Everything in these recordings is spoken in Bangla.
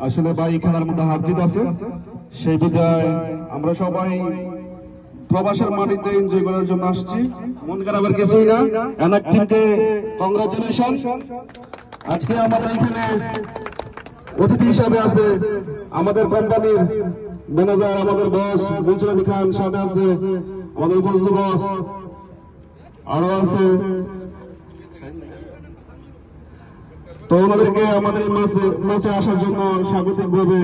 আসলে ভাই খেলার মধ্যে হার জিত আছে, সেই বিধায় আমরা সবাই প্রবাসের মাটিতে এনজয় করার জন্য আসছি। মন খারাপের কিছুই না। এনাক টিমকে কংগ্রাচুলেশন। আজকে আমাদের এখানে অতিথি হিসাবে আছে আমাদের কোম্পানির ম্যানেজার, আমাদের বস মনসুর আলী খান, সাথে আছে আমাদের ফজলু বস, আরো আছে। তো ওনাদেরকে আমাদের মাঝে আসার জন্য স্বাগতিক ভাবে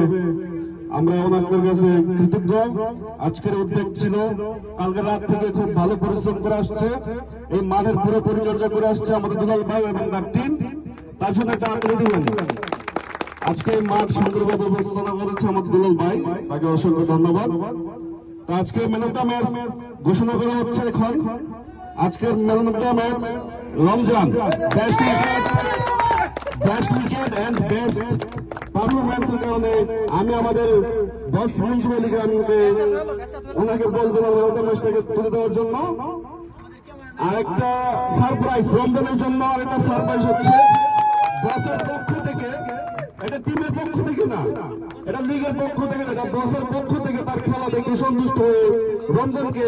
আমরা ওনাদের কাছে কৃতজ্ঞ। আজকের উদ্যোগ ছিল, কালকে রাত থেকে খুব ভালো পরিশ্রম করে আসছে, এই মাঠের পুরো পরিচর্যা করে আসছে আমাদের দুলাল ভাই এবং তার টিম। তার জন্য একটা আন্তরিক দিবেন। আজকে মাঠ সুন্দরভাবে উপস্থাপনা করেছে আমাদের দুলাল ভাই, তাকে অসংখ্য ধন্যবাদ। তো আজকে ম্যান অফ দ্য ম্যাচ ঘোষণা করা হচ্ছে এখন। আজকের man of the match Ramzan, best wicket and best পারফরমেন্সের কারণে আমি আমাদের বস মনসুর আলী খানকে ওনাকে বলবো ম্যান অফ দ্য ম্যাচটাকে তুলে দেওয়ার জন্য। আরেকটা সারপ্রাইজ রমজানের জন্য, আরেকটা সারপ্রাইজ হচ্ছে বসের পক্ষ থেকে, এটা টিমের পক্ষ থেকে না, এটা লিগের পক্ষ থেকে না, এটা বসের পক্ষ থেকে তার খেলা দেখে সন্তুষ্ট হয়ে রমজানকে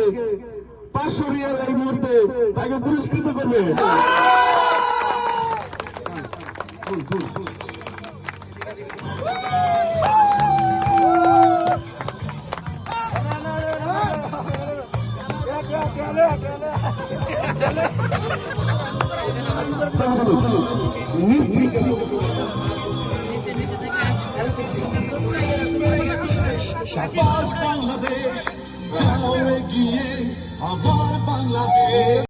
500 রিয়াল এই মুহূর্তে তাকে পুরস্কৃত করবে। বাংলাদেশ, যাও এগিয়ে আমার বাংলাদেশ।